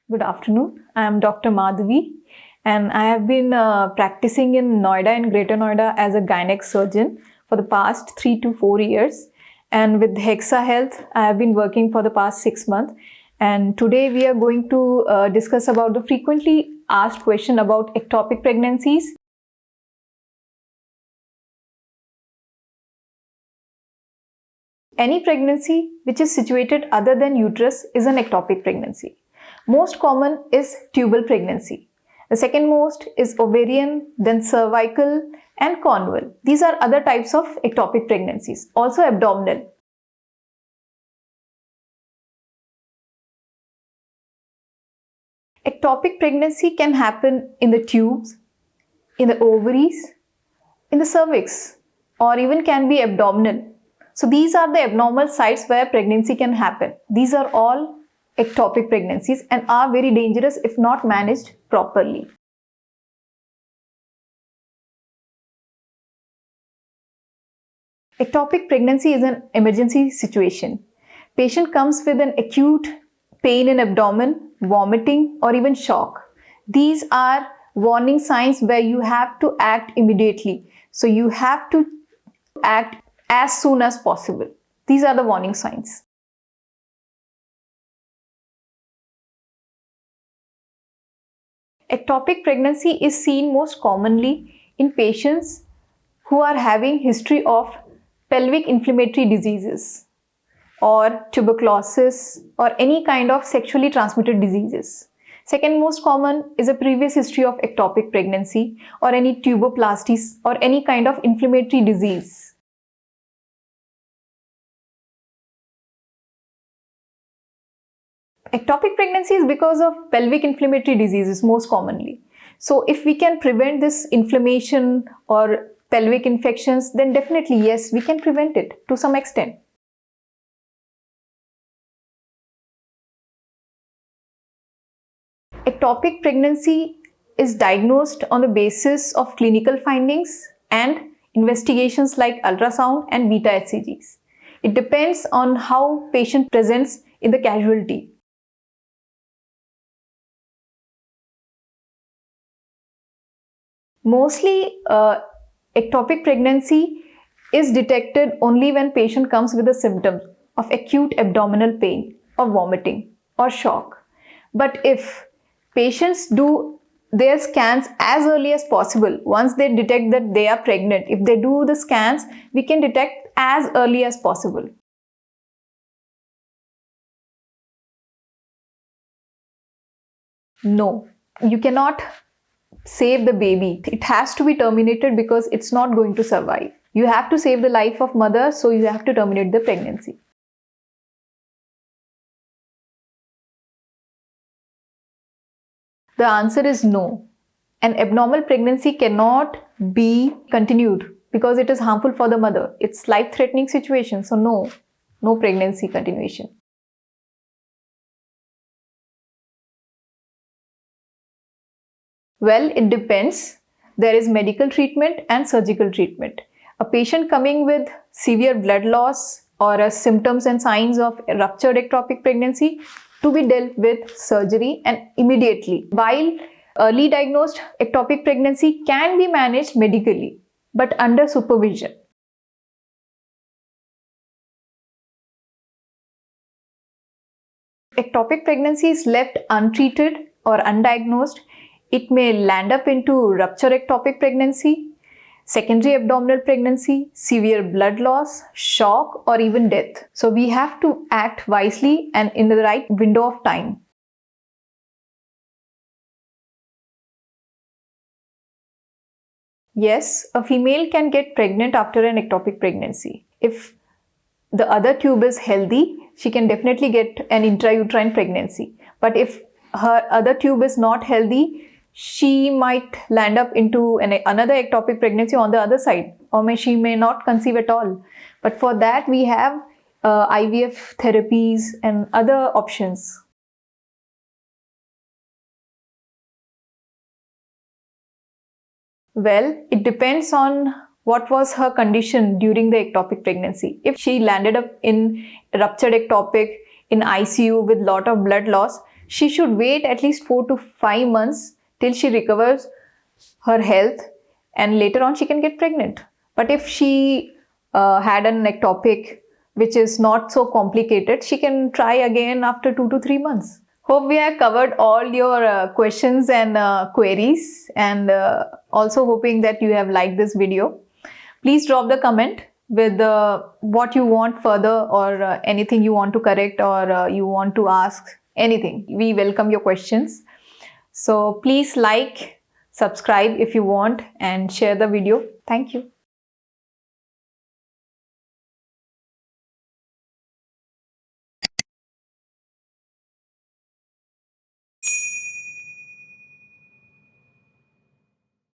Good afternoon. I am Dr. Madhavi and I have been practicing in Noida and Greater Noida as a gynec surgeon for the past 3 to 4 years. And with HexaHealth, I have been working for the past 6 months. And today we are going to discuss about the frequently asked question about ectopic pregnancies. Any pregnancy which is situated other than uterus is an ectopic pregnancy. Most common is tubal pregnancy. The second most is ovarian, then cervical and cornual. These are other types of ectopic pregnancies. Also abdominal. Ectopic pregnancy can happen in the tubes, in the ovaries, in the cervix, or even can be abdominal. So these are the abnormal sites where pregnancy can happen. These are all ectopic pregnancies and are very dangerous if not managed properly. Ectopic pregnancy is an emergency situation. Patient comes with an acute pain in abdomen, vomiting or even shock. These are warning signs where you have to act immediately. So you have to act as soon as possible. These are the warning signs. Ectopic pregnancy is seen most commonly in patients who are having history of pelvic inflammatory diseases or tuberculosis or any kind of sexually transmitted diseases. Second most common is a previous history of ectopic pregnancy or any tuberculosis or any kind of inflammatory disease. Ectopic pregnancy is because of pelvic inflammatory diseases most commonly. So if we can prevent this inflammation or pelvic infections, then definitely yes, we can prevent it to some extent. Ectopic pregnancy is diagnosed on the basis of clinical findings and investigations like ultrasound and beta HCGs. It depends on how patient presents in the casualty. Mostly, ectopic pregnancy is detected only when patient comes with the symptoms of acute abdominal pain or vomiting or shock. But if patients do their scans as early as possible, once they detect that they are pregnant, if they do the scans, we can detect as early as possible. No, you cannot save the baby. It has to be terminated because it's not going to survive. You have to save the life of mother, so you have to terminate the pregnancy. The answer is no. An abnormal pregnancy cannot be continued because it is harmful for the mother. It's life-threatening situation, so no pregnancy continuation. Well, it depends. There is medical treatment and surgical treatment. A patient coming with severe blood loss or symptoms and signs of ruptured ectopic pregnancy to be dealt with surgery and immediately. While early diagnosed ectopic pregnancy can be managed medically, but under supervision. Ectopic pregnancy is left untreated or undiagnosed. It may land up into rupture ectopic pregnancy, secondary abdominal pregnancy, severe blood loss, shock, or even death. So we have to act wisely and in the right window of time. Yes, a female can get pregnant after an ectopic pregnancy. If the other tube is healthy, she can definitely get an intrauterine pregnancy. But if her other tube is not healthy, she might land up into another ectopic pregnancy on the other side, or she may not conceive at all. But for that, we have IVF therapies and other options. Well, it depends on what was her condition during the ectopic pregnancy. If she landed up in ruptured ectopic in ICU with lot of blood loss, she should wait at least 4 to 5 months till she recovers her health, and later on she can get pregnant. But if she had an ectopic which is not so complicated, she can try again after 2 to 3 months. Hope we have covered all your questions and queries, and also hoping that you have liked this video. Please drop the comment with what you want further, or anything you want to correct, or you want to ask anything. We welcome your questions. So please like, subscribe if you want, and share the video. Thank you.